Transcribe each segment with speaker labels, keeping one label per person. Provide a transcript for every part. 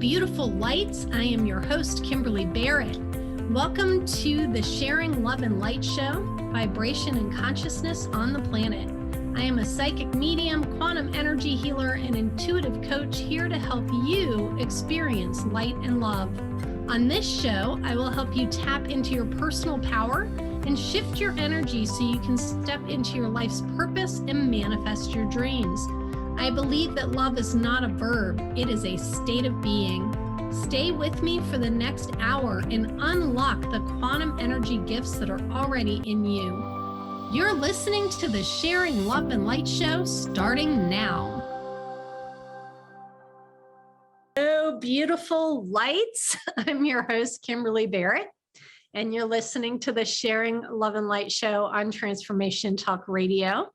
Speaker 1: beautiful lights. I am your host, Kimberly Barrett. Welcome to the Sharing Love and Light Show, Vibration and Consciousness on the Planet. I am a psychic medium, quantum energy healer, and intuitive coach here to help you experience light and love. On this show, I will help you tap into your personal power and shift your energy so you can step into your life's purpose and manifest your dreams. I believe that love is not a verb, it is a state of being. Stay with me for the next hour and unlock the quantum energy gifts that are already in you. You're listening to the Sharing Love and Light Show starting now. Hello, beautiful lights. I'm your host, Kimberly Barrett, and you're listening to the Sharing Love and Light Show on Transformation Talk Radio.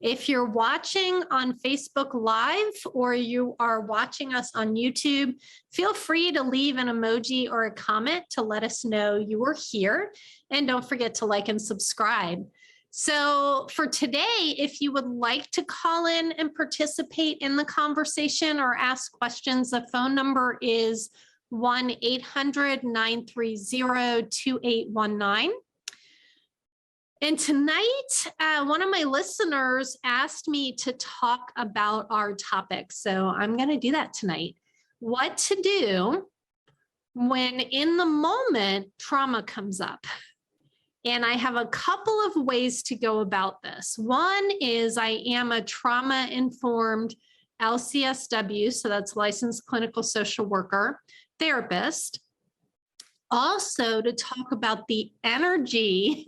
Speaker 1: If you're watching on Facebook Live or you are watching us on YouTube, feel free to leave an emoji or a comment to let us know you are here. And don't forget to like and subscribe. So for today, if you would like to call in and participate in the conversation or ask questions, the phone number is 1-800-930-2819. And tonight, one of my listeners asked me to talk about our topic. So I'm going to do that tonight. What to do when in the moment trauma comes up. And I have a couple of ways to go about this. One is I am a trauma-informed LCSW, so that's licensed clinical social worker, therapist. Also to talk about the energy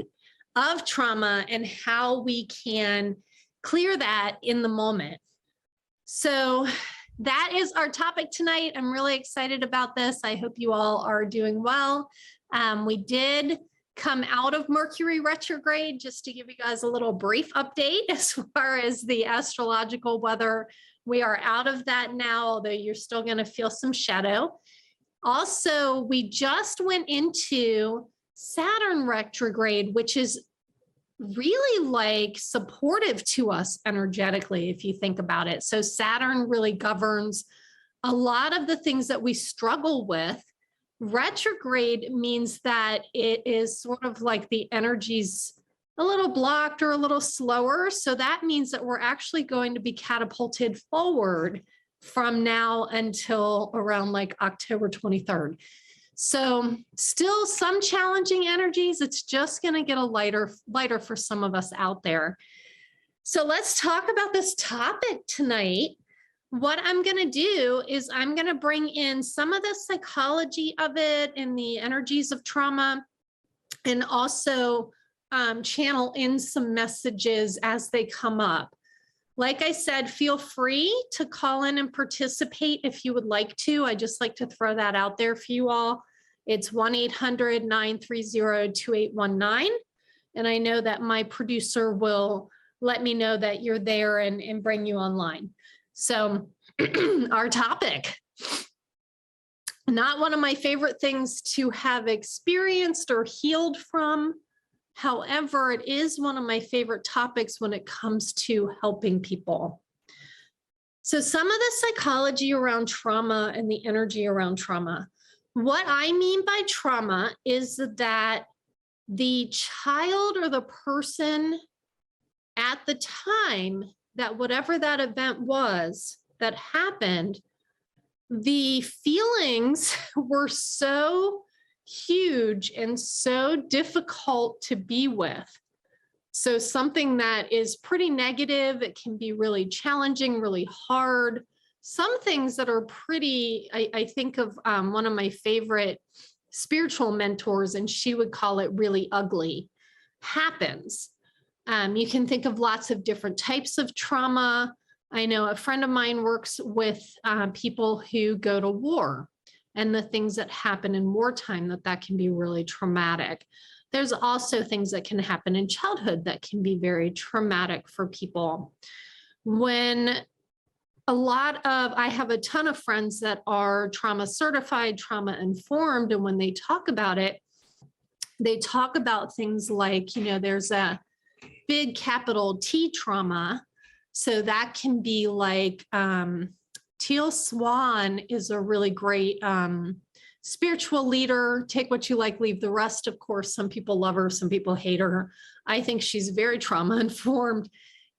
Speaker 1: of trauma and how we can clear that in the moment. So that is our topic tonight. I'm really excited about this. I hope you all are doing well. We did come out of Mercury retrograde, just to give you guys a little brief update as far as the astrological weather. We are out of that now, although you're still going to feel some shadow. Also, we just went into Saturn retrograde, which is really like supportive to us energetically, if you think about it. So Saturn really governs a lot of the things that we struggle with. Retrograde means that it is sort of like the energy's a little blocked or a little slower. So that means that we're actually going to be catapulted forward from now until around like October 23rd. So still some challenging energies. It's just going to get a lighter for some of us out there. So let's talk about this topic tonight. What I'm going to do is I'm going to bring in some of the psychology of it and the energies of trauma, and also channel in some messages as they come up. Like I said, feel free to call in and participate if you would like to. I just like to throw that out there for you all. It's 1-800-930-2819. And I know that my producer will let me know that you're there and bring you online. So our topic, not one of my favorite things to have experienced or healed from. However, it is one of my favorite topics when it comes to helping people. So some of the psychology around trauma and the energy around trauma. What I mean by trauma is that the child or the person at the time that whatever that event was that happened, the feelings were so huge and so difficult to be with. So something that is pretty negative, it can be really challenging, really hard. Some things that are pretty, I think of one of my favorite spiritual mentors, and she would call it really ugly, happens. You can think of lots of different types of trauma. I know a friend of mine works with people who go to war, and the things that happen in wartime, that can be really traumatic. There's also things that can happen in childhood that can be very traumatic for people. I have a ton of friends that are trauma certified, trauma informed, and when they talk about it, they talk about things like, there's a big capital T trauma. So that can be like Teal Swan is a really great spiritual leader. Take what you like, leave the rest. Of course, some people love her, some people hate her. I think she's very trauma informed,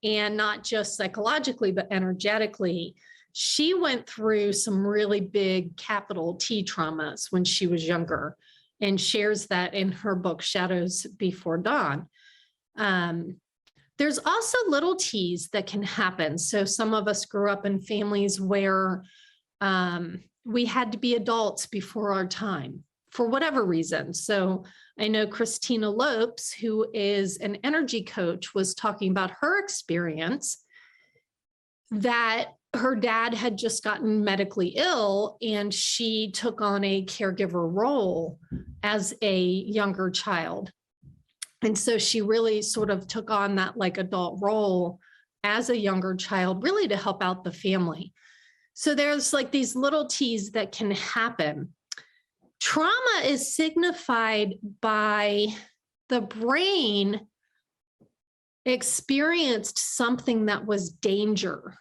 Speaker 1: and not just psychologically, but energetically. She went through some really big capital T traumas when she was younger, and shares that in her book, Shadows Before Dawn. There's also little T's that can happen. So some of us grew up in families where we had to be adults before our time for whatever reason. So I know Christina Lopes, who is an energy coach, was talking about her experience that her dad had just gotten medically ill and she took on a caregiver role as a younger child. And so she really sort of took on that like adult role as a younger child, really to help out the family. So there's like these little T's that can happen. Trauma is signified by the brain experienced something that was danger.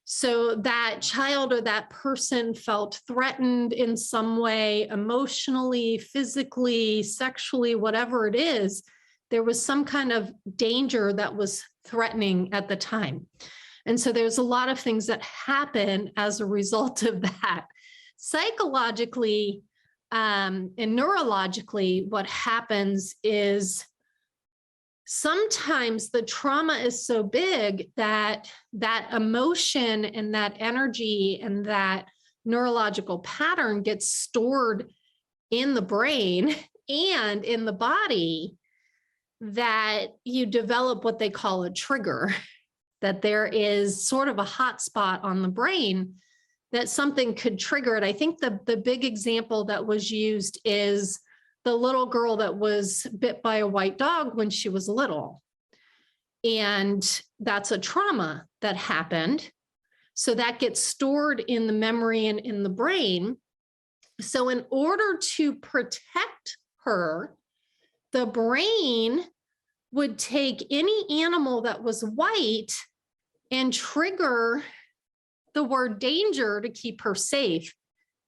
Speaker 1: So that child or that person felt threatened in some way, emotionally, physically, sexually, whatever it is. There was some kind of danger that was threatening at the time. And so there's a lot of things that happen as a result of that. Psychologically and neurologically, what happens is sometimes the trauma is so big that that emotion and that energy and that neurological pattern gets stored in the brain and in the body, that you develop what they call a trigger, that there is sort of a hot spot on the brain that something could trigger it. I think the big example that was used is the little girl that was bit by a white dog when she was little. And that's a trauma that happened. So that gets stored in the memory and in the brain. So in order to protect her, the brain would take any animal that was white and trigger the word danger to keep her safe.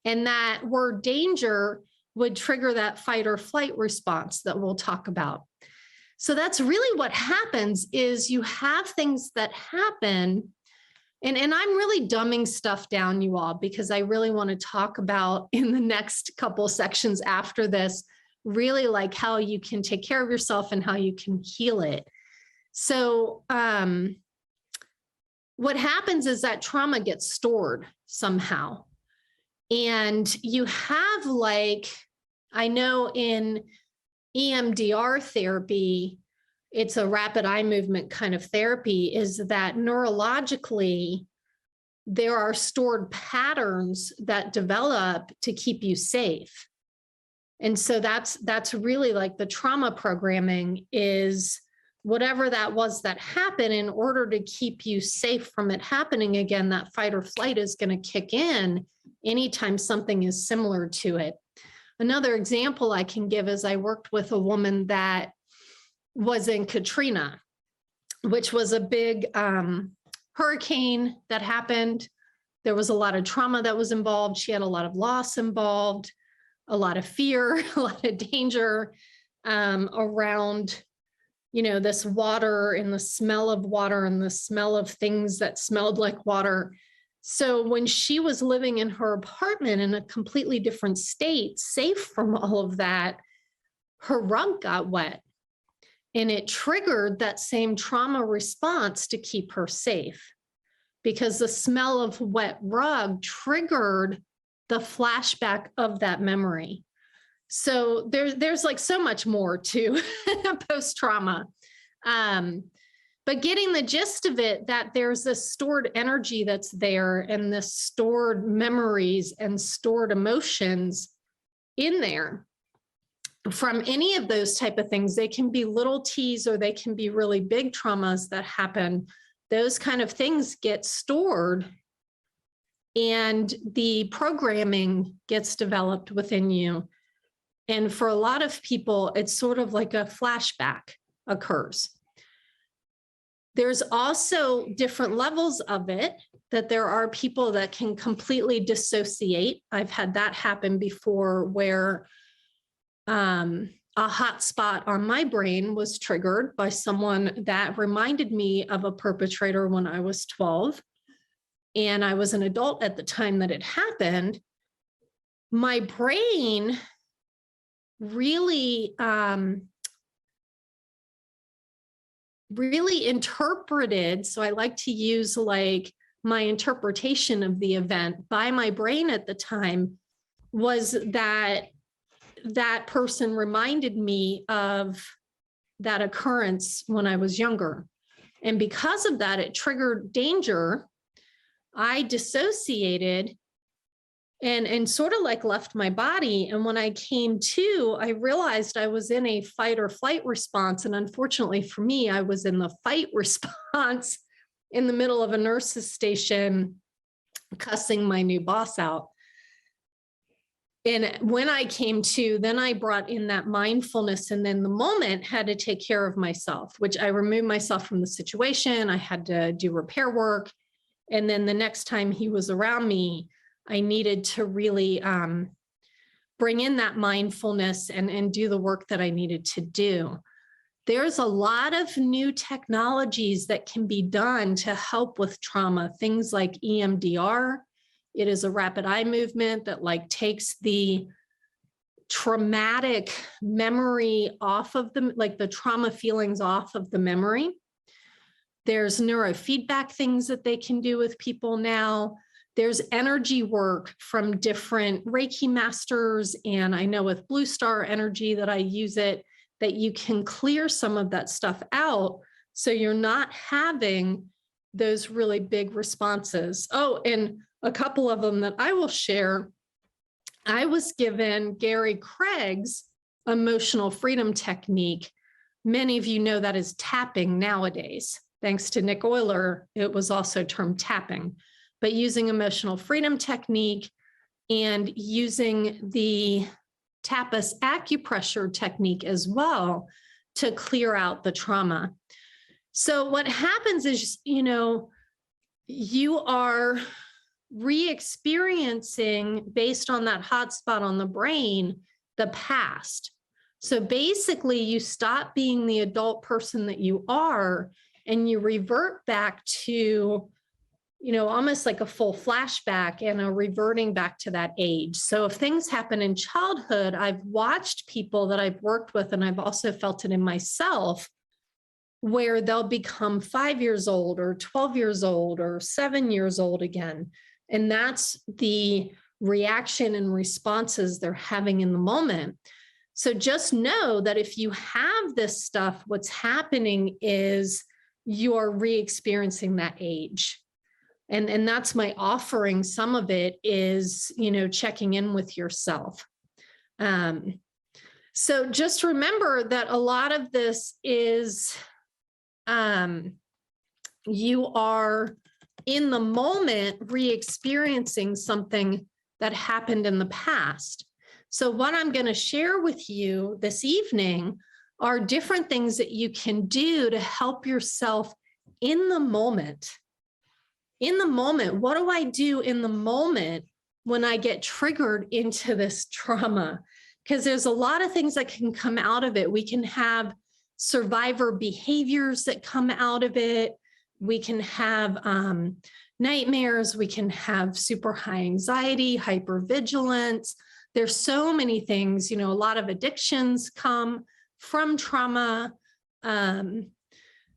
Speaker 1: And that word danger would trigger that fight or flight response that we'll talk about. So that's really what happens is you have things that happen. And I'm really dumbing stuff down, you all, because I really want to talk about in the next couple sections after this, really like how you can take care of yourself and how you can heal it. So what happens is that trauma gets stored somehow. And you have like, I know in EMDR therapy, it's a rapid eye movement kind of therapy, is that neurologically, there are stored patterns that develop to keep you safe. And so that's really like the trauma programming is whatever that was that happened, in order to keep you safe from it happening again, that fight or flight is going to kick in anytime something is similar to it. Another example I can give is I worked with a woman that was in Katrina, which was a big hurricane that happened. There was a lot of trauma that was involved. She had a lot of loss involved, a lot of fear, a lot of danger around, you know, this water and the smell of water and the smell of things that smelled like water. So when she was living in her apartment in a completely different state, safe from all of that, her rug got wet. And it triggered that same trauma response to keep her safe, because the smell of wet rug triggered the flashback of that memory. So there's like so much more to post-trauma. But getting the gist of it, that there's this stored energy that's there and this stored memories and stored emotions in there. From any of those type of things, they can be little T's or they can be really big traumas that happen. Those kind of things get stored and the programming gets developed within you. And for a lot of people, it's sort of like a flashback occurs. There's also different levels of it, that there are people that can completely dissociate. I've had that happen before, where a hot spot on my brain was triggered by someone that reminded me of a perpetrator when I was 12. And I was an adult at the time that it happened. My brain really, really interpreted. So I like to use like my interpretation of the event by my brain at the time was that that person reminded me of that occurrence when I was younger. And because of that, it triggered danger. I dissociated and sort of like left my body. And when I came to, I realized I was in a fight or flight response. And unfortunately for me, I was in the fight response in the middle of a nurse's station, cussing my new boss out. And when I came to, then I brought in that mindfulness, and then the moment had to take care of myself, which I removed myself from the situation. I had to do repair work. And then the next time he was around me, I needed to really bring in that mindfulness and do the work that I needed to do. There's a lot of new technologies that can be done to help with trauma, things like EMDR. It is a rapid eye movement that like takes the traumatic memory off of them, like the trauma feelings off of the memory. There's neurofeedback things that they can do with people now. There's energy work from different Reiki masters. And I know with Blue Star Energy that I use it, that you can clear some of that stuff out. So you're not having those really big responses. Oh, and a couple of them that I will share. I was given Gary Craig's emotional freedom technique. Many of you know that is tapping nowadays. Thanks to Nick Euler, it was also termed tapping. But using emotional freedom technique and using the tapas acupressure technique as well to clear out the trauma. So what happens is, you know, you are re-experiencing based on that hotspot on the brain, the past. So basically you stop being the adult person that you are and you revert back to, you know, almost like a full flashback and a reverting back to that age. So if things happen in childhood, I've watched people that I've worked with, and I've also felt it in myself, where they'll become 5 years old or 12 years old or 7 years old again. And that's the reaction and responses they're having in the moment. So just know that if you have this stuff, what's happening is you're re-experiencing that age. And that's my offering. Some of it is, you know, checking in with yourself. So just remember that a lot of this is you are in the moment re-experiencing something that happened in the past. So what I'm going to share with you this evening are different things that you can do to help yourself in the moment. In the moment, what do I do in the moment when I get triggered into this trauma? Because there's a lot of things that can come out of it. We can have survivor behaviors that come out of it. We can have nightmares. We can have super high anxiety, hypervigilance. There's so many things, you know, a lot of addictions come from trauma.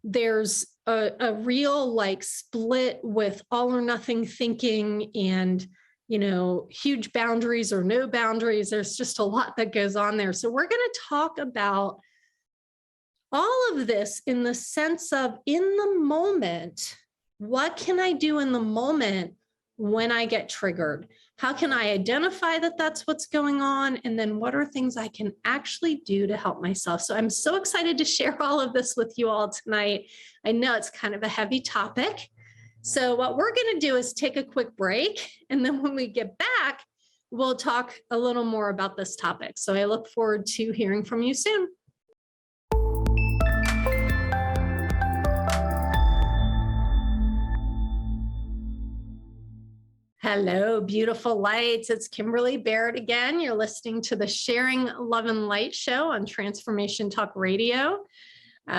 Speaker 1: There's a real like split with all or nothing thinking and, you know, huge boundaries or no boundaries. There's just a lot that goes on there. So we're going to talk about all of this in the sense of in the moment, what can I do in the moment when I get triggered? How can I identify that that's what's going on? And then what are things I can actually do to help myself? So I'm so excited to share all of this with you all tonight. I know it's kind of a heavy topic. So what we're going to do is take a quick break. And then when we get back, we'll talk a little more about this topic. So I look forward to hearing from you soon. Hello, beautiful lights. It's Kimberly Barrett again. You're listening to the Sharing Love and Light show on Transformation Talk Radio.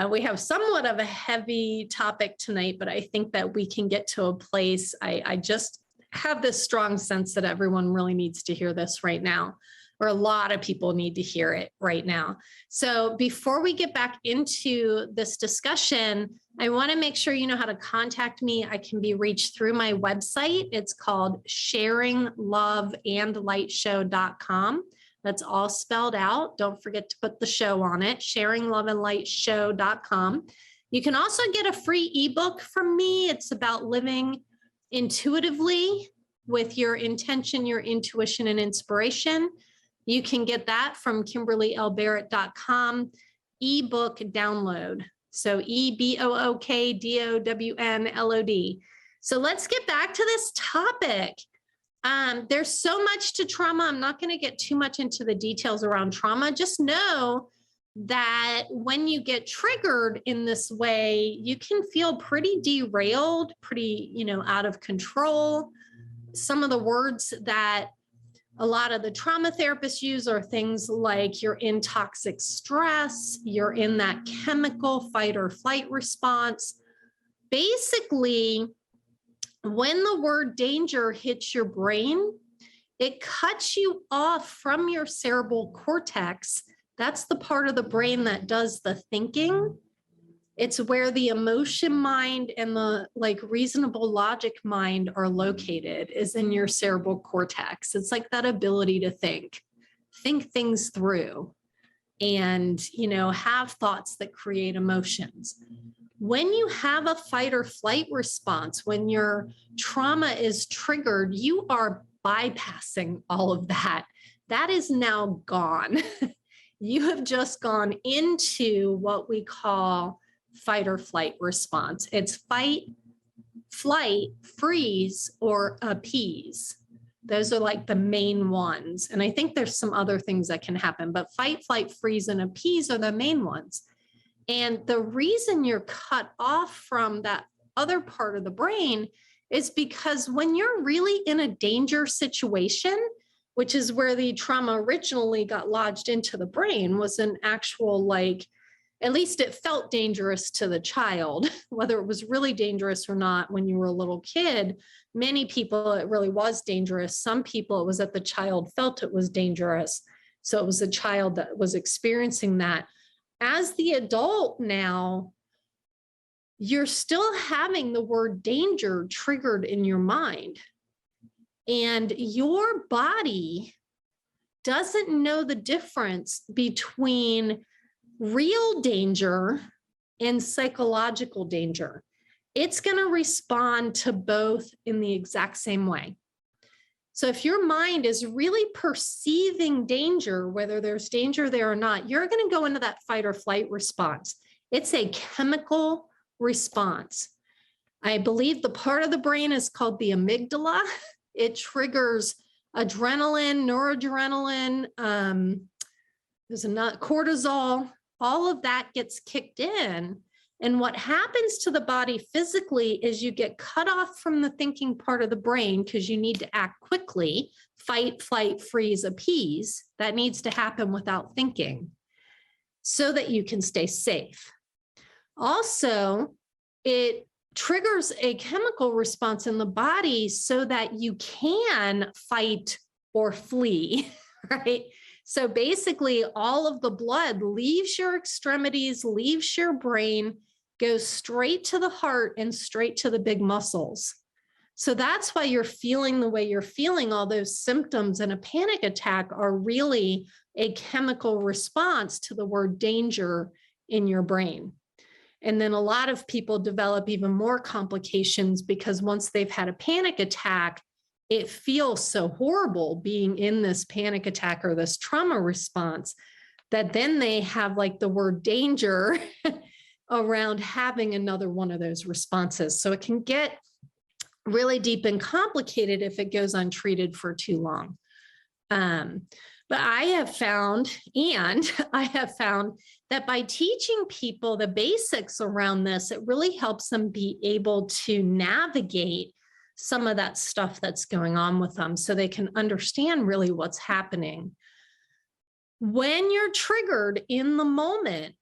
Speaker 1: We have somewhat of a heavy topic tonight, but I think that we can get to a place. I just have this strong sense that everyone really needs to hear this right now, or a lot of people need to hear it right now. So before we get back into this discussion, I want to make sure you know how to contact me. I can be reached through my website. It's called sharingloveandlightshow.com. That's all spelled out. Don't forget to put the show on it, sharingloveandlightshow.com. You can also get a free ebook from me. It's about living intuitively with your intention, your intuition, and inspiration. You can get that from KimberlyLBarrett.com, ebook download. So EBOOK So let's get back to this topic. There's so much to trauma. I'm not going to get too much into the details around trauma. Just know that when you get triggered in this way, you can feel pretty derailed, pretty, out of control. Some of the words that a lot of the trauma therapists use are things like you're in toxic stress, you're in that chemical fight or flight response. Basically, when the word danger hits your brain, it cuts you off from your cerebral cortex. That's the part of the brain that does the thinking. It's where the emotion mind and the reasonable logic mind are located, is in your cerebral cortex. It's like that ability to think things through and, have thoughts that create emotions. When you have a fight or flight response, when your trauma is triggered, you are bypassing all of that. That is now gone. You have just gone into what we call fight or flight response. It's fight, flight, freeze, or appease. Those are like the main ones. And I think there's some other things that can happen, but fight, flight, freeze, and appease are the main ones. And the reason you're cut off from that other part of the brain is because when you're really in a danger situation, which is where the trauma originally got lodged into the brain, was an actual at least it felt dangerous to the child, whether it was really dangerous or not when you were a little kid. Many people, it really was dangerous. Some people, it was that the child felt it was dangerous. So it was the child that was experiencing that. As the adult now, you're still having the word danger triggered in your mind. And your body doesn't know the difference between real danger and psychological danger. It's going to respond to both in the exact same way. So if your mind is really perceiving danger, whether there's danger there or not, you're going to go into that fight or flight response. It's a chemical response. I believe the part of the brain is called the amygdala. It triggers adrenaline, noradrenaline, there's cortisol. All of that gets kicked in. And what happens to the body physically is you get cut off from the thinking part of the brain because you need to act quickly, fight, flight, freeze, appease. That needs to happen without thinking so that you can stay safe. Also, it triggers a chemical response in the body so that you can fight or flee, right? So basically, all of the blood leaves your extremities, leaves your brain, goes straight to the heart and straight to the big muscles. So that's why you're feeling the way you're feeling. All those symptoms in a panic attack are really a chemical response to the word danger in your brain. And then a lot of people develop even more complications because once they've had a panic attack, it feels so horrible being in this panic attack or this trauma response that then they have the word danger around having another one of those responses. So it can get really deep and complicated if it goes untreated for too long. But I have found that by teaching people the basics around this, it really helps them be able to navigate some of that stuff that's going on with them so they can understand really what's happening. When you're triggered in the moment,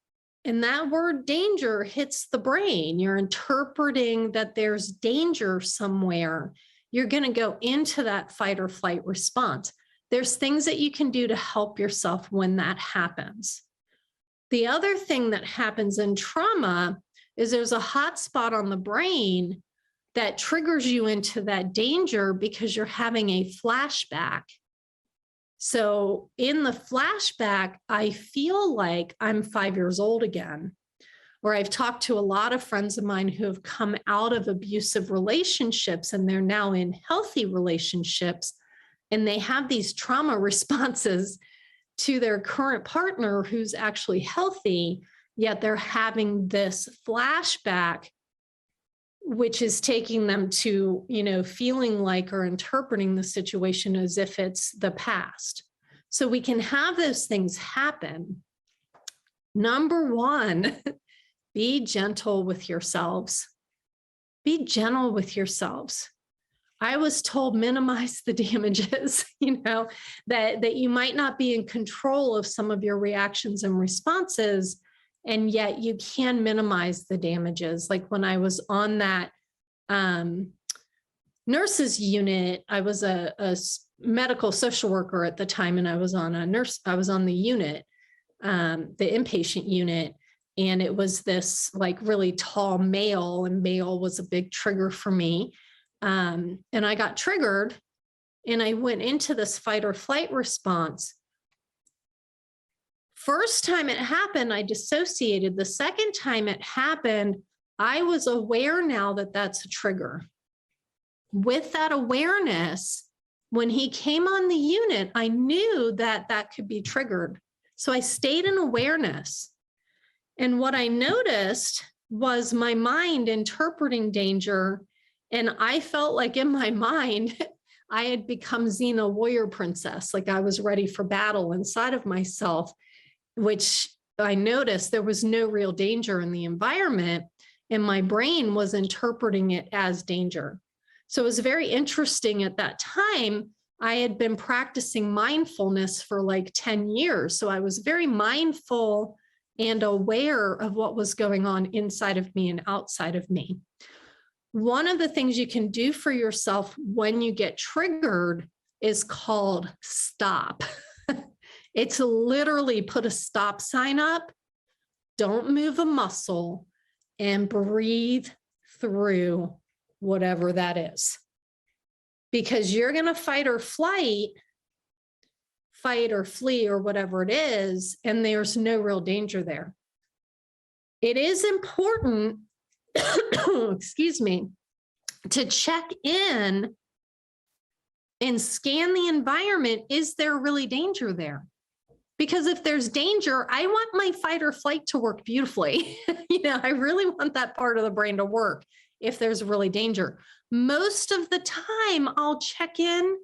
Speaker 1: and that word danger hits the brain, you're interpreting that there's danger somewhere, you're going to go into that fight or flight response. There's things that you can do to help yourself when that happens. The other thing that happens in trauma is there's a hot spot on the brain that triggers you into that danger because you're having a flashback. So in the flashback, I feel like I'm 5 years old again. Or I've talked to a lot of friends of mine who have come out of abusive relationships and they're now in healthy relationships, and they have these trauma responses to their current partner who's actually healthy, yet they're having this flashback, which is taking them to, feeling like or interpreting the situation as if it's the past. So we can have those things happen. Number one, be gentle with yourselves. Be gentle with yourselves. I was told minimize the damages, that you might not be in control of some of your reactions and responses, and yet you can minimize the damages. Like when I was on that nurses unit, I was a medical social worker at the time, and I was on the unit, the inpatient unit, and it was this like really tall male, and male was a big trigger for me. And I got triggered and I went into this fight or flight response. First time it happened, I dissociated. The second time it happened, I was aware now that that's a trigger. With that awareness, when he came on the unit, I knew that that could be triggered. So I stayed in awareness. And what I noticed was my mind interpreting danger. And I felt like in my mind, I had become Xena, warrior princess, like I was ready for battle inside of myself, which I noticed there was no real danger in the environment, and my brain was interpreting it as danger. So it was very interesting at that time. I had been practicing mindfulness for like 10 years. So I was very mindful and aware of what was going on inside of me and outside of me. One of the things you can do for yourself when you get triggered is called stop. It's literally put a stop sign up, don't move a muscle, and breathe through whatever that is. Because you're going to fight or flee, or whatever it is, and there's no real danger there. It is important, excuse me, to check in and scan the environment. Is there really danger there? Because if there's danger, I want my fight or flight to work beautifully. I really want that part of the brain to work if there's really danger. Most of the time, I'll check in,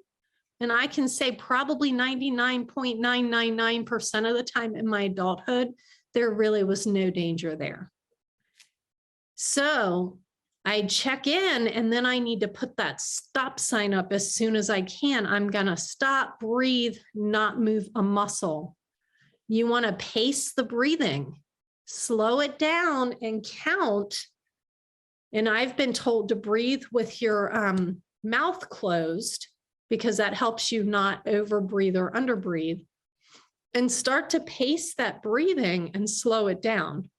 Speaker 1: and I can say probably 99.999% of the time in my adulthood, there really was no danger there. So I check in, and then I need to put that stop sign up as soon as I can. I'm going to stop, breathe, not move a muscle. You want to pace the breathing, slow it down and count. And I've been told to breathe with your mouth closed because that helps you not overbreathe or underbreathe. And start to pace that breathing and slow it down.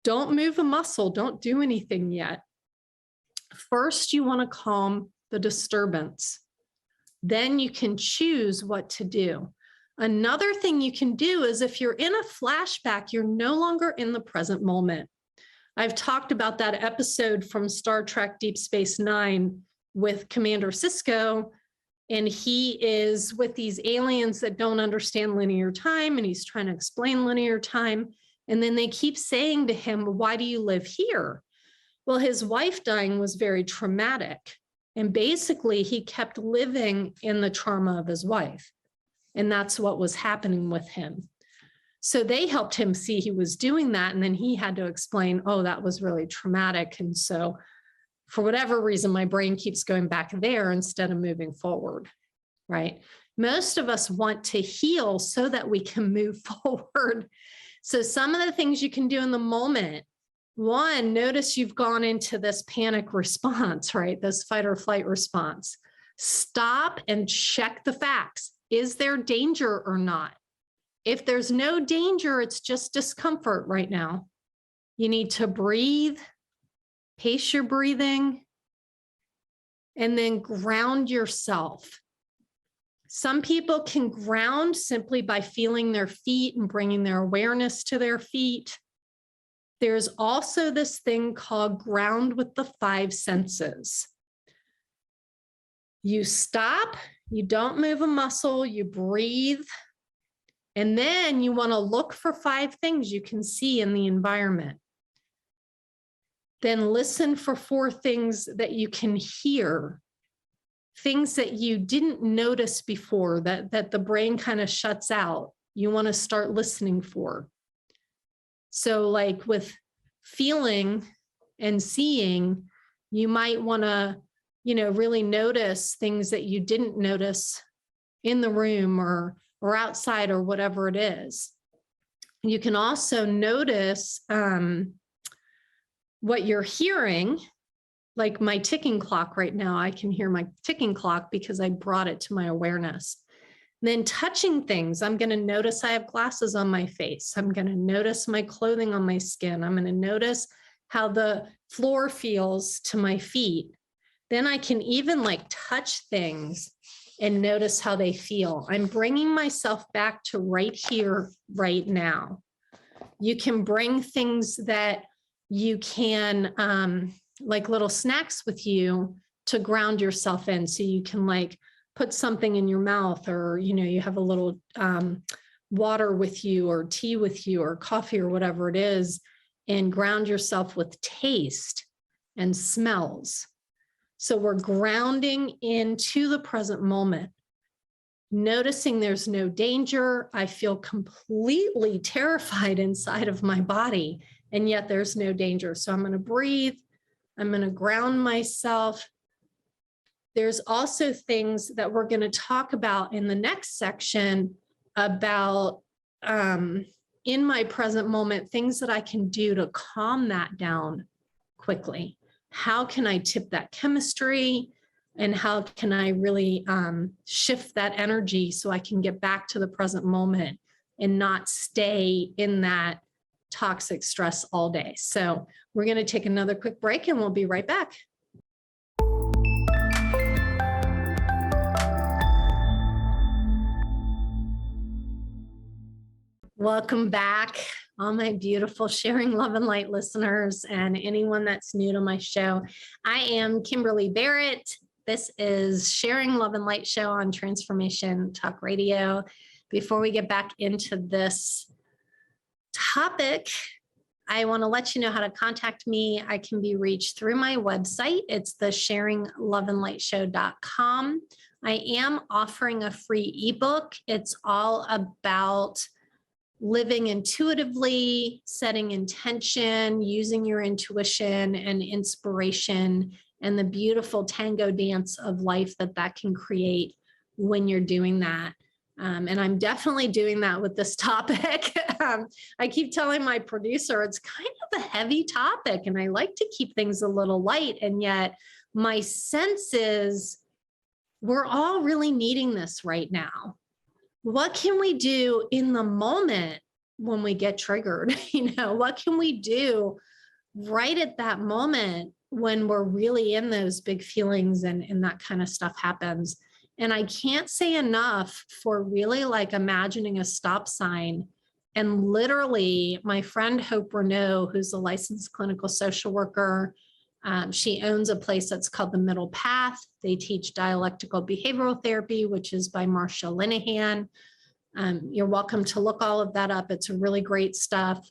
Speaker 1: Don't move a muscle. Don't do anything yet. First, you want to calm the disturbance. Then you can choose what to do. Another thing you can do is if you're in a flashback, you're no longer in the present moment. I've talked about that episode from Star Trek Deep Space Nine with Commander Sisko, and he is with these aliens that don't understand linear time, and he's trying to explain linear time. And then they keep saying to him, why do you live here? Well, his wife dying was very traumatic. And basically, he kept living in the trauma of his wife. And that's what was happening with him. So they helped him see he was doing that. And then he had to explain, oh, that was really traumatic. And so for whatever reason, my brain keeps going back there instead of moving forward, right? Most of us want to heal so that we can move forward. So some of the things you can do in the moment, one, notice you've gone into this panic response, right? This fight or flight response. Stop and check the facts. Is there danger or not? If there's no danger, it's just discomfort right now. You need to breathe, pace your breathing, and then ground yourself. Some people can ground simply by feeling their feet and bringing their awareness to their feet. There's also this thing called ground with the 5 senses. You stop, you don't move a muscle, you breathe, and then you want to look for 5 things you can see in the environment. Then listen for 4 things that you can hear, things that you didn't notice before, that the brain kind of shuts out. You want to start listening for. So like with feeling and seeing, you might want to, really notice things that you didn't notice in the room or outside or whatever it is. You can also notice what you're hearing, like my ticking clock right now. I can hear my ticking clock because I brought it to my awareness. Then touching things, I'm going to notice I have glasses on my face. I'm going to notice my clothing on my skin. I'm going to notice how the floor feels to my feet. Then I can even like touch things and notice how they feel. I'm bringing myself back to right here, right now. You can bring things that you can, like little snacks with you to ground yourself in. So you can like put something in your mouth, or, you have a little water with you or tea with you or coffee or whatever it is, and ground yourself with taste and smells. So we're grounding into the present moment, noticing there's no danger. I feel completely terrified inside of my body, and yet there's no danger. So I'm going to breathe. I'm going to ground myself. There's also things that we're going to talk about in the next section about in my present moment, things that I can do to calm that down quickly. How can I tip that chemistry? And how can I really shift that energy so I can get back to the present moment and not stay in that toxic stress all day? So we're going to take another quick break and we'll be right back. Welcome back, all my beautiful Sharing Love and Light listeners and anyone that's new to my show. I am Kimberly Barrett. This is Sharing Love and Light show on Transformation Talk Radio. Before we get back into this topic, I want to let you know how to contact me. I can be reached through my website. It's the sharingloveandlightshow.com. I am offering a free ebook. It's all about living intuitively, setting intention, using your intuition and inspiration, and the beautiful tango dance of life that can create when you're doing that. And I'm definitely doing that with this topic. I keep telling my producer it's kind of a heavy topic, and I like to keep things a little light. And yet my sense is we're all really needing this right now. What can we do in the moment when we get triggered? What can we do right at that moment when we're really in those big feelings and that kind of stuff happens? And I can't say enough for really like imagining a stop sign. And literally my friend Hope Renaud, who's a licensed clinical social worker, she owns a place that's called The Middle Path. They teach dialectical behavioral therapy, which is by Marsha Linehan. You're welcome to look all of that up. It's really great stuff.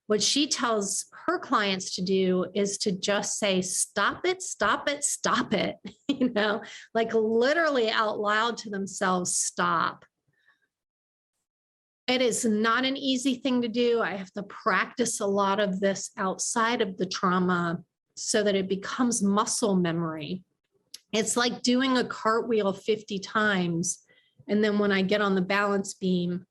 Speaker 1: What she tells her clients to do is to just say, stop it, stop it, stop it, like literally out loud to themselves, stop. It is not an easy thing to do. I have to practice a lot of this outside of the trauma. so that it becomes muscle memory. It's like doing a cartwheel 50 times. And then when I get on the balance beam,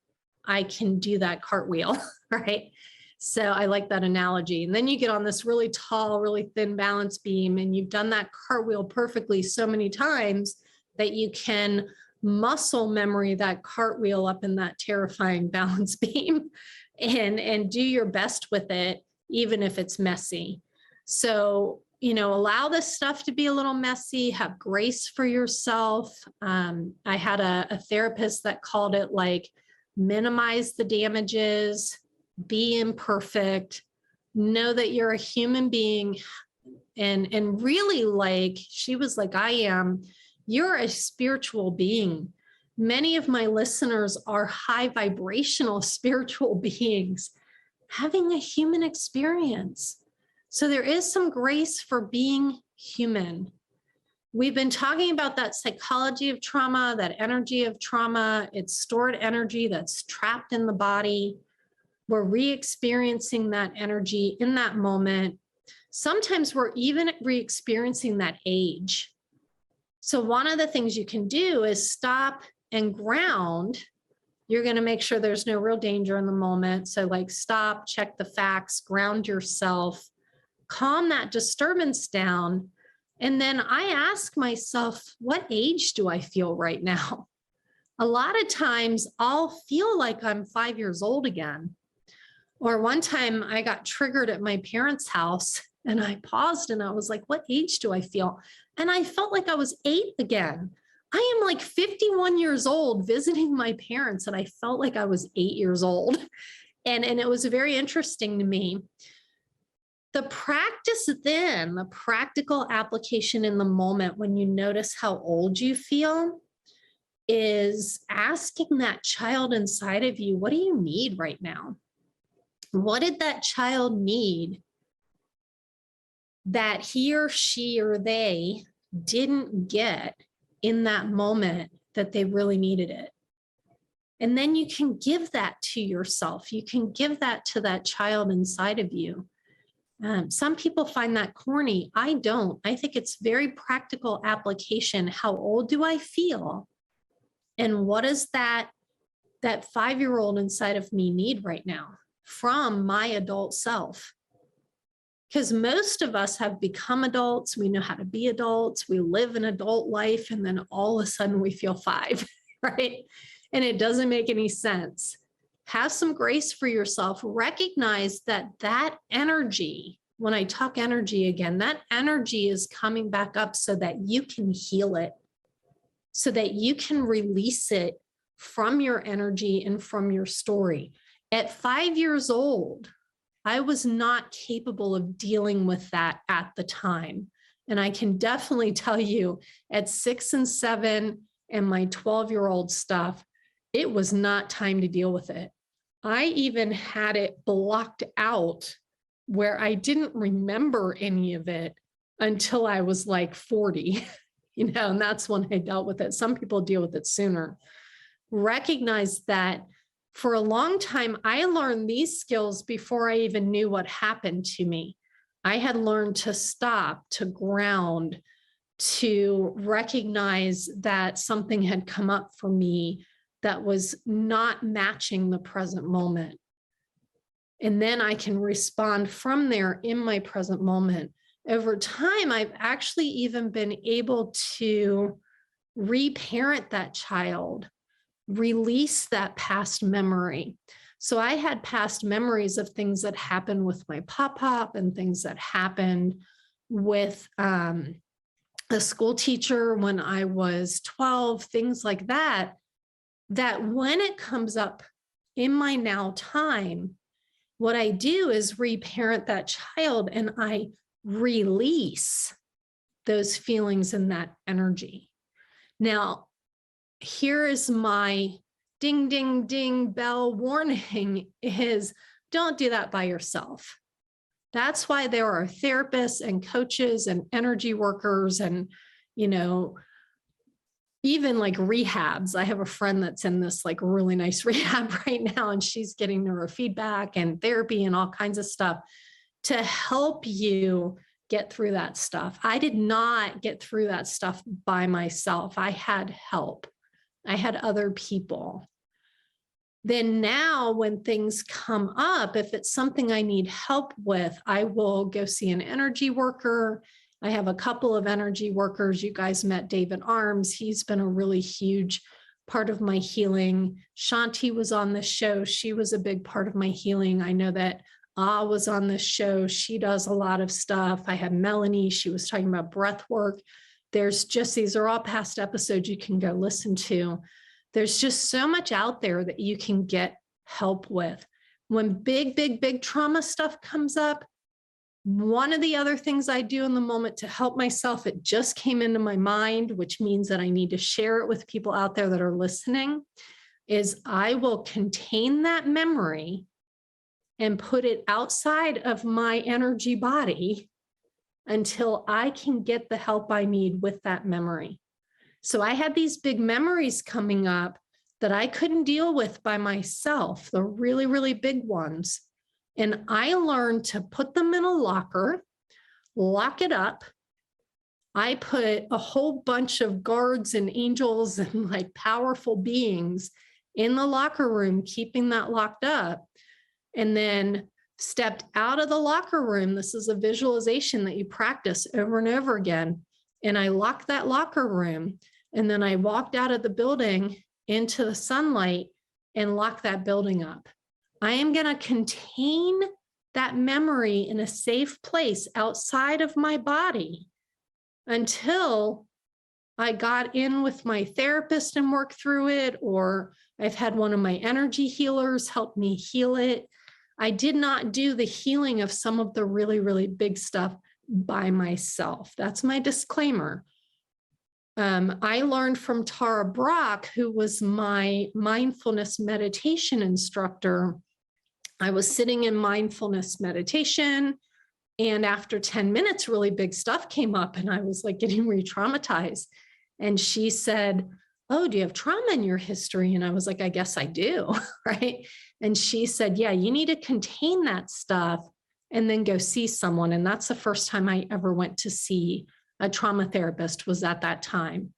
Speaker 1: I can do that cartwheel, right? So I like that analogy. And then you get on this really tall, really thin balance beam, and you've done that cartwheel perfectly so many times that you can muscle memory that cartwheel up in that terrifying balance beam and do your best with it, even if it's messy. So, allow this stuff to be a little messy, have grace for yourself. I had a therapist that called it like minimize the damages, be imperfect, know that you're a human being, and really, like she was like, you're a spiritual being. Many of my listeners are high vibrational spiritual beings having a human experience. So there is some grace for being human. We've been talking about that psychology of trauma, that energy of trauma. It's stored energy that's trapped in the body. We're re-experiencing that energy in that moment. Sometimes we're even re-experiencing that age. So one of the things you can do is stop and ground. You're going to make sure there's no real danger in the moment. So like stop, check the facts, ground yourself, calm that disturbance down. And then I ask myself, what age do I feel right now? A lot of times I'll feel like I'm 5 years old again. Or one time I got triggered at my parents' house and I paused and I was like, what age do I feel? And I felt like I was 8 again. I am like 51 years old visiting my parents and I felt like I was 8 years old. And it was very interesting to me. The practice then, the practical application in the moment when you notice how old you feel is asking that child inside of you, what do you need right now? What did that child need that he or she or they didn't get in that moment that they really needed it? And then you can give that to yourself. You can give that to that child inside of you. Some people find that corny. I don't. I think it's very practical application. How old do I feel? And what does that 5-year-old inside of me need right now from my adult self? Because most of us have become adults. We know how to be adults. We live an adult life. And then all of a sudden we feel 5, right? And it doesn't make any sense. Have some grace for yourself. Recognize that energy, when I talk energy again, that energy is coming back up so that you can heal it, so that you can release it from your energy and from your story. At 5 years old, I was not capable of dealing with that at the time. And I can definitely tell you at 6 and 7 and my 12-year-old stuff, it was not time to deal with it. I even had it blocked out where I didn't remember any of it until I was like 40, and that's when I dealt with it. Some people deal with it sooner. Recognize that for a long time, I learned these skills before I even knew what happened to me. I had learned to stop, to ground, to recognize that something had come up for me that was not matching the present moment. And then I can respond from there in my present moment. Over time, I've actually even been able to reparent that child, release that past memory. So I had past memories of things that happened with my pop-pop and things that happened with a school teacher when I was 12, things like that, that when it comes up in my now time, what I do is reparent that child and I release those feelings and that energy. Now, here is my ding, ding, ding bell warning is don't do that by yourself. That's why there are therapists and coaches and energy workers and, even like rehabs. I have a friend that's in this like really nice rehab right now, and she's getting neurofeedback and therapy and all kinds of stuff to help you get through that stuff. I did not get through that stuff by myself. I had help. I had other people. Then now when things come up, if it's something I need help with, I will go see an energy worker. I have a couple of energy workers. You guys met David Arms. He's been a really huge part of my healing. Shanti was on the show. She was a big part of my healing. I know that was on this show. She does a lot of stuff. I had Melanie. She was talking about breath work. These are all past episodes you can go listen to. There's just so much out there that you can get help with. When big trauma stuff comes up, one of the other things I do in the moment to help myself, it just came into my mind, which means that I need to share it with people out there that are listening, is I will contain that memory and put it outside of my energy body until I can get the help I need with that memory. So I had these big memories coming up that I couldn't deal with by myself, the really, really big ones. And I learned to put them in a locker, lock it up. I put a whole bunch of guards and angels and like powerful beings in the locker room, keeping that locked up, and then stepped out of the locker room. This is a visualization that you practice over and over again. And I locked that locker room. And then I walked out of the building into the sunlight and locked that building up. I am going to contain that memory in a safe place outside of my body until I got in with my therapist and worked through it, or I've had one of my energy healers help me heal it. I did not do the healing of some of the really, really big stuff by myself. That's my disclaimer. I learned from Tara Brach, who was my mindfulness meditation instructor. I was sitting in mindfulness meditation, and after 10 minutes, really big stuff came up, and I was like getting re-traumatized. And she said, "Oh, do you have trauma in your history?" And I was like, "I guess I do," right? And she said, "Yeah, you need to contain that stuff and then go see someone." And that's the first time I ever went to see a trauma therapist, was at that time.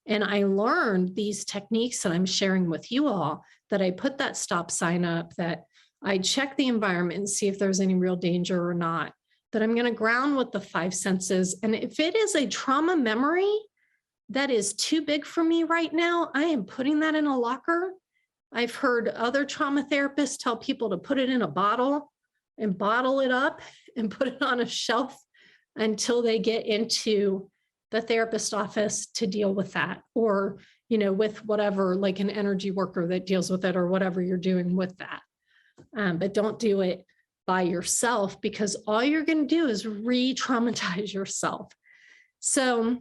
Speaker 1: And I learned these techniques that I'm sharing with you all, that I put that stop sign up, that I check the environment and see if there's any real danger or not, that I'm going to ground with the 5 senses. And if it is a trauma memory that is too big for me right now, I am putting that in a locker. I've heard other trauma therapists tell people to put it in a bottle and bottle it up and put it on a shelf until they get into the therapist office to deal with that, or, with whatever, like an energy worker that deals with it, or whatever you're doing with that. But don't do it by yourself, because all you're going to do is re-traumatize yourself. So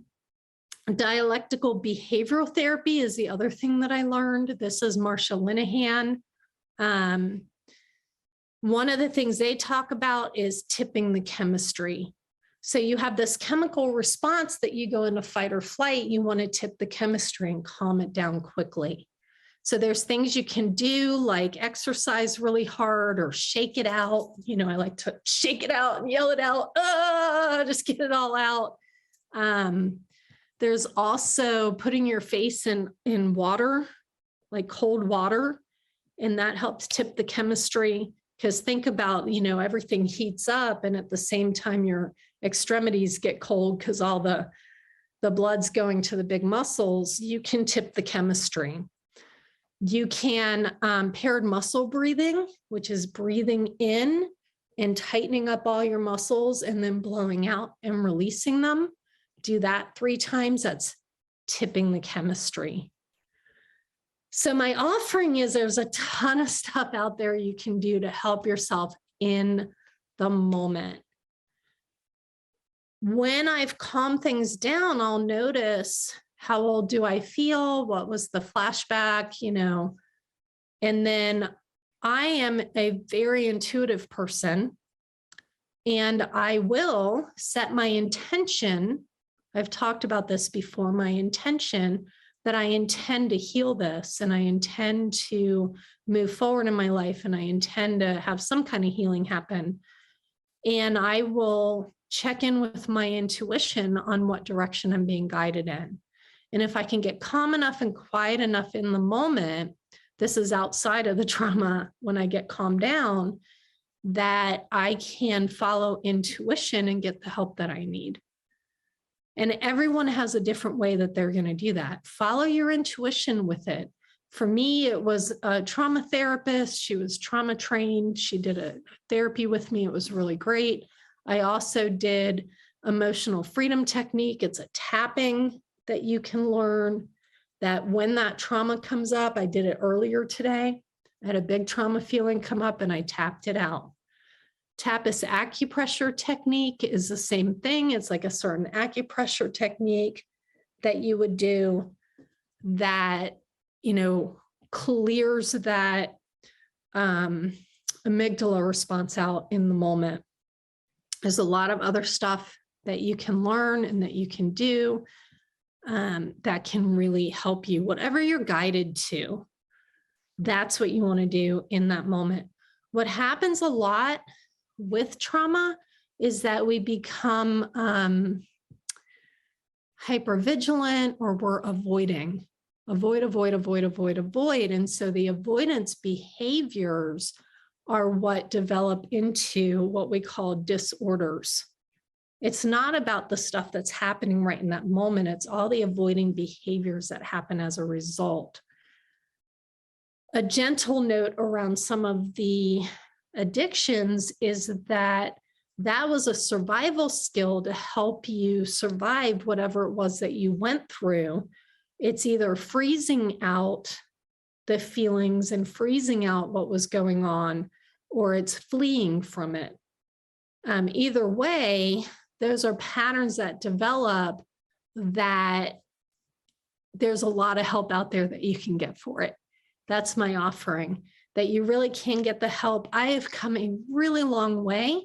Speaker 1: dialectical behavioral therapy is the other thing that I learned. This is Marsha Linehan. One of the things they talk about is tipping the chemistry. So you have this chemical response that you go into fight or flight. You want to tip the chemistry and calm it down quickly. So there's things you can do, like exercise really hard or shake it out. I like to shake it out and yell it out. Just get it all out. There's also putting your face in water, like cold water, and that helps tip the chemistry. Because think about, everything heats up, and at the same time your extremities get cold because all the blood's going to the big muscles. You can tip the chemistry. You can paired muscle breathing, which is breathing in and tightening up all your muscles and then blowing out and releasing them. Do that 3 times. That's tipping the chemistry. So my offering is, there's a ton of stuff out there you can do to help yourself in the moment. When I've calmed things down, I'll notice, how old do I feel? What was the flashback? And then I am a very intuitive person, and I will set my intention. I've talked about this before, my intention, that I intend to heal this, and I intend to move forward in my life, and I intend to have some kind of healing happen. And I will check in with my intuition on what direction I'm being guided in. And if I can get calm enough and quiet enough in the moment, this is outside of the trauma, when I get calmed down, that I can follow intuition and get the help that I need. And everyone has a different way that they're going to do that. Follow your intuition with it. For me, it was a trauma therapist. She was trauma trained. She did a therapy with me. It was really great. I also did emotional freedom technique. It's a tapping that you can learn, that when that trauma comes up, I did it earlier today. I had a big trauma feeling come up and I tapped it out. Tappus acupressure technique is the same thing. It's like a certain acupressure technique that you would do that, clears that amygdala response out in the moment. There's a lot of other stuff that you can learn and that you can do that can really help you. Whatever you're guided to, that's what you want to do in that moment. What happens a lot with trauma is that we become hypervigilant, or we're avoiding. Avoid. And so the avoidance behaviors are what develop into what we call disorders. It's not about the stuff that's happening right in that moment. It's all the avoiding behaviors that happen as a result. A gentle note around some of the addictions is that that was a survival skill to help you survive whatever it was that you went through. It's either freezing out the feelings and freezing out what was going on, or it's fleeing from it. Either way, those are patterns that develop that there's a lot of help out there that you can get for it. That's my offering, that you really can get the help. I have come a really long way.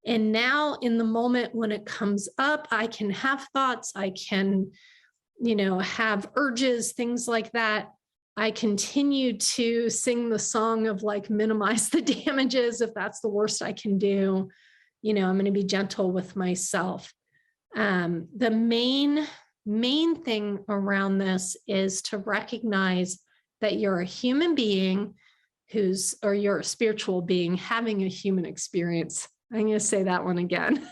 Speaker 1: And now in the moment when it comes up, I can have thoughts, I can, have urges, things like that. I continue to sing the song of like, minimize the damages. If that's the worst I can do, I'm going to be gentle with myself. The main thing around this is to recognize that you're a human being or you're a spiritual being having a human experience. I'm going to say that one again.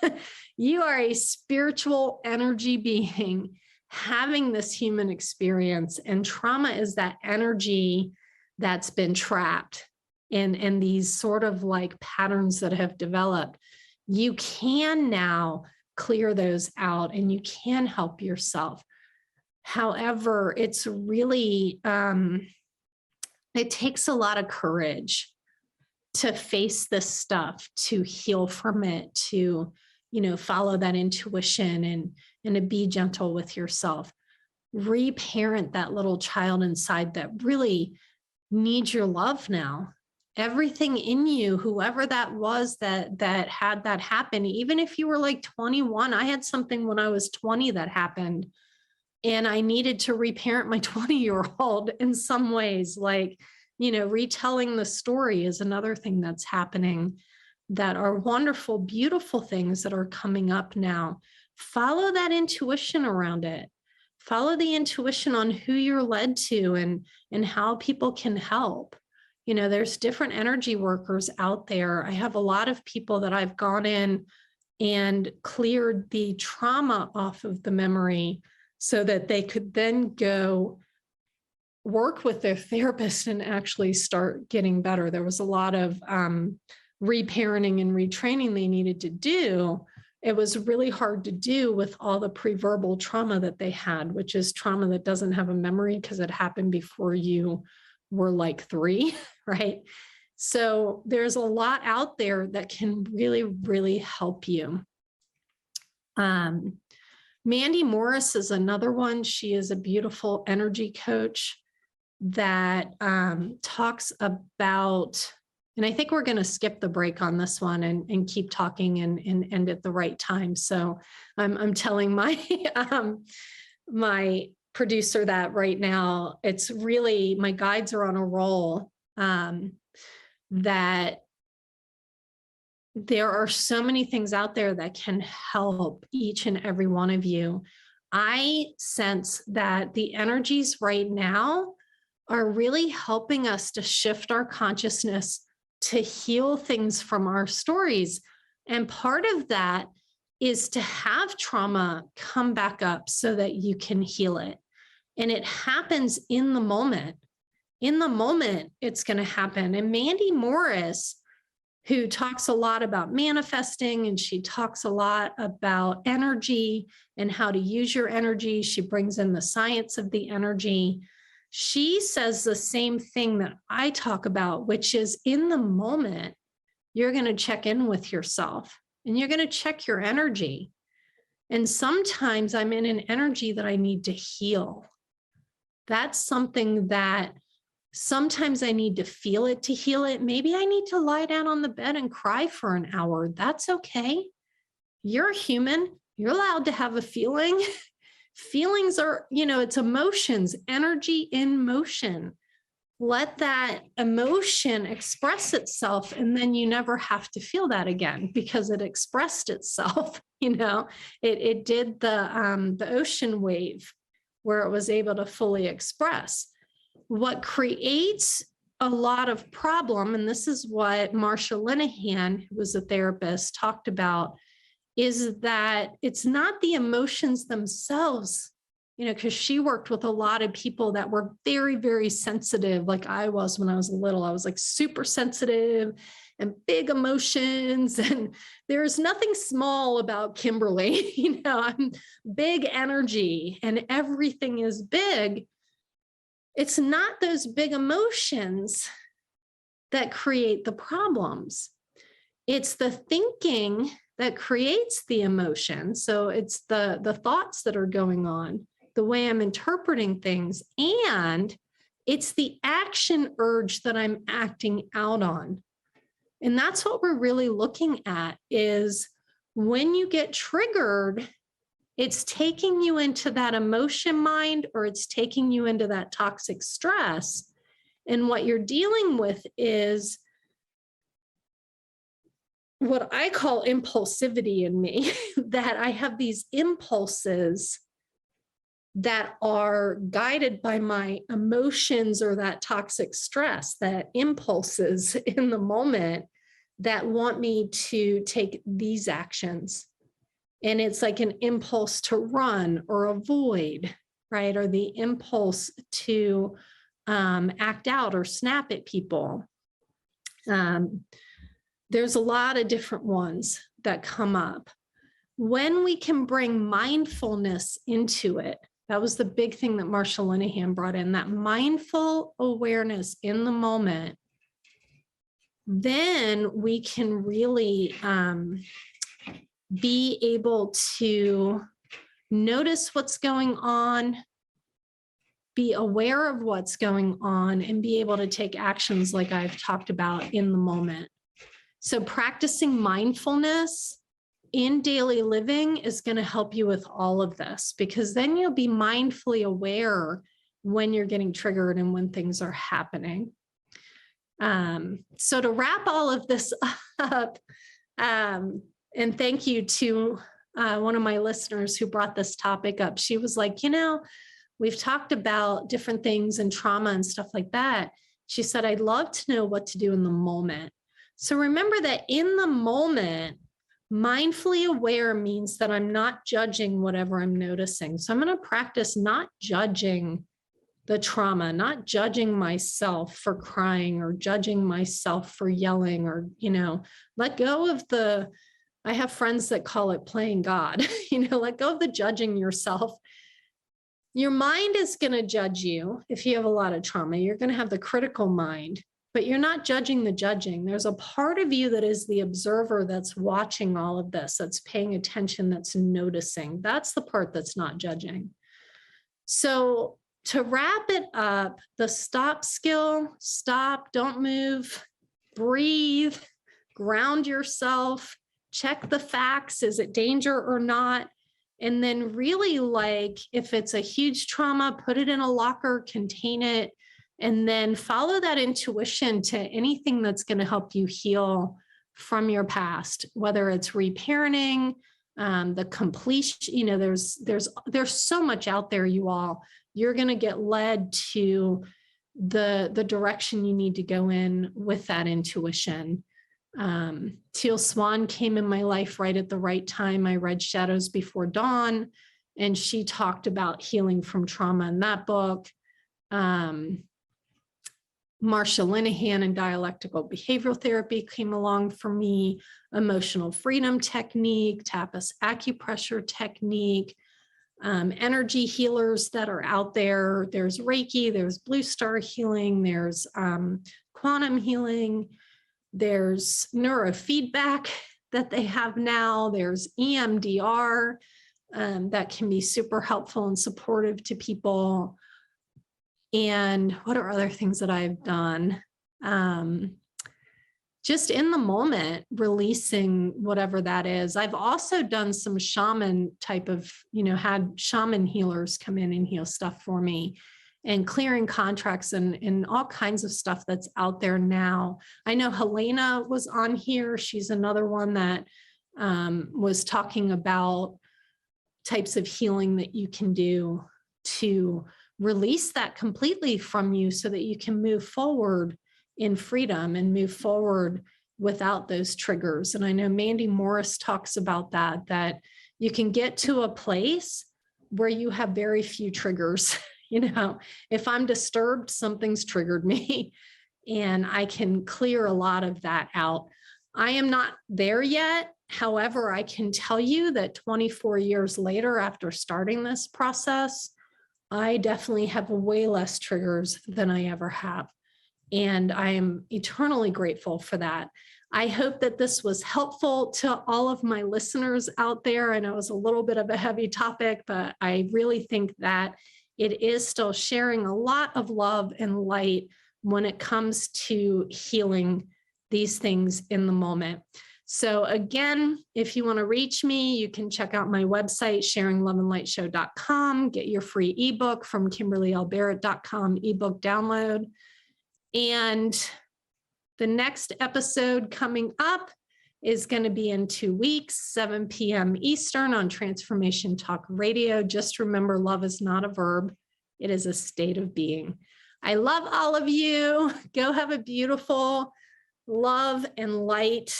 Speaker 1: You are a spiritual energy being having this human experience, and trauma is that energy that's been trapped in these sort of like patterns that have developed. You can now clear those out and you can help yourself. However, it's really, it takes a lot of courage to face this stuff, to heal from it, to, follow that intuition and to be gentle with yourself. Reparent that little child inside that really needs your love now. Everything in you, whoever that was that had that happen, even if you were like 21, I had something when I was 20 that happened, and I needed to reparent my 20-year-old in some ways. Like, retelling the story is another thing that's happening, that are wonderful, beautiful things that are coming up now. Follow that intuition around it. Follow the intuition on who you're led to and how people can help. There's different energy workers out there. I have a lot of people that I've gone in and cleared the trauma off of the memory so that they could then go work with their therapist and actually start getting better. There was a lot of reparenting and retraining they needed to do. It was really hard to do with all the pre-verbal trauma that they had, which is trauma that doesn't have a memory because it happened before you were like 3, right? So there's a lot out there that can really, really help you. Mandy Morris is another one. She is a beautiful energy coach that talks about, and I think we're going to skip the break on this one and keep talking and end at the right time. So I'm telling my my producer that right now. It's really, my guides are on a roll, that There are so many things out there that can help each and every one of you. I sense that the energies right now are really helping us to shift our consciousness to heal things from our stories. And part of that is to have trauma come back up so that you can heal it. And it happens in the moment. In the moment, it's going to happen. And Mandy Morris, who talks a lot about manifesting, and she talks a lot about energy and how to use your energy. She brings in the science of the energy. She says the same thing that I talk about, which is in the moment, you're going to check in with yourself and you're going to check your energy. And sometimes I'm in an energy that I need to heal. That's something that sometimes I need to feel it to heal it. Maybe I need to lie down on the bed and cry for an hour. That's okay. You're human. You're allowed to have a feeling. Feelings are, it's emotions, energy in motion. Let that emotion express itself, and then you never have to feel that again because it expressed itself. It did the ocean wave where it was able to fully express. What creates a lot of problem, and this is what Marsha Linehan, who was a therapist, talked about, is that it's not the emotions themselves, because she worked with a lot of people that were very, very sensitive, like I was when I was little. I was like super sensitive and big emotions. And there's nothing small about Kimberly. I'm big energy and everything is big. It's not those big emotions that create the problems. It's the thinking that creates the emotion. So it's the thoughts that are going on, the way I'm interpreting things, and it's the action urge that I'm acting out on. And that's what we're really looking at, is when you get triggered, it's taking you into that emotion mind, or it's taking you into that toxic stress. And what you're dealing with is what I call impulsivity in me, that I have these impulses that are guided by my emotions or that toxic stress, that impulses in the moment that want me to take these actions. And it's like an impulse to run or avoid, right? Or the impulse to act out or snap at people. There's a lot of different ones that come up. When we can bring mindfulness into it, that was the big thing that Marsha Linehan brought in, that mindful awareness in the moment, then we can really be able to notice what's going on, be aware of what's going on, and be able to take actions like I've talked about in the moment. So practicing mindfulness in daily living is going to help you with all of this, because then you'll be mindfully aware when you're getting triggered and when things are happening. So to wrap all of this up, and thank you to one of my listeners who brought this topic up. She was like, we've talked about different things and trauma and stuff like that. She said, I'd love to know what to do in the moment. So remember that in the moment, mindfully aware means that I'm not judging whatever I'm noticing. So I'm going to practice not judging the trauma, not judging myself for crying or judging myself for yelling, or, let go of I have friends that call it playing God, let go of the judging yourself. Your mind is going to judge you. If you have a lot of trauma, you're going to have the critical mind, but you're not judging the judging. There's a part of you that is the observer that's watching all of this, that's paying attention, that's noticing. That's the part that's not judging. So to wrap it up, the stop skill, stop, don't move, breathe, ground yourself, check the facts. Is it danger or not? And then really, like, if it's a huge trauma, put it in a locker, contain it, and then follow that intuition to anything that's going to help you heal from your past, whether it's reparenting, the completion, there's so much out there, you all. You're going to get led to the direction you need to go in with that intuition. Teal Swan came in my life right at the right time. I read Shadows Before Dawn, and she talked about healing from trauma in that book. Marsha Linehan and dialectical behavioral therapy came along for me. Emotional freedom technique, tapas acupressure technique, energy healers that are out there. There's Reiki, there's Blue Star healing, there's quantum healing, there's neurofeedback that they have now, there's EMDR that can be super helpful and supportive to people. And what are other things that I've done? Just in the moment, releasing whatever that is. I've also done some shaman type of, had shaman healers come in and heal stuff for me, and clearing contracts and all kinds of stuff that's out there now. I know Helena was on here. She's another one that was talking about types of healing that you can do to release that completely from you so that you can move forward in freedom and move forward without those triggers. And I know Mandy Morris talks about that you can get to a place where you have very few triggers. If I'm disturbed, something's triggered me, and I can clear a lot of that out. I am not there yet. However, I can tell you that 24 years later, after starting this process, I definitely have way less triggers than I ever have. And I am eternally grateful for that. I hope that this was helpful to all of my listeners out there. I know it was a little bit of a heavy topic, but I really think that it is still sharing a lot of love and light when it comes to healing these things in the moment. So again, if you want to reach me, you can check out my website, sharingloveandlightshow.com, get your free ebook from KimberlyLBarrett.com ebook download. And the next episode coming up is going to be in 2 weeks, 7 p.m. Eastern on Transformation Talk Radio. Just remember, love is not a verb. It is a state of being. I love all of you. Go have a beautiful love and light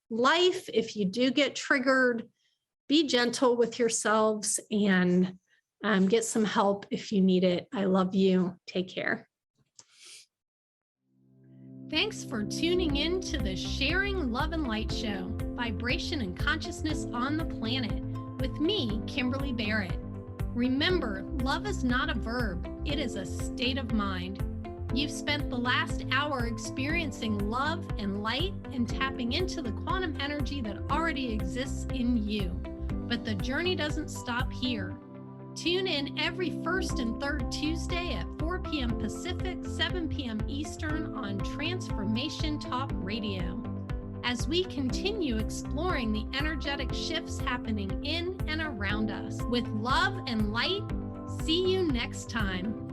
Speaker 1: life. If you do get triggered, be gentle with yourselves and get some help if you need it. I love you. Take care. Thanks for tuning in to the Sharing Love and Light Show, Vibration and Consciousness on the Planet, with me, Kimberly Barrett. Remember, love is not a verb, it is a state of mind. You've spent the last hour experiencing love and light and tapping into the quantum energy that already exists in you. But the journey doesn't stop here. Tune in every first and third Tuesday at 4 p.m. Pacific, 7 p.m. Eastern on Transformation Talk Radio, as we continue exploring the energetic shifts happening in and around us. With love and light, see you next time.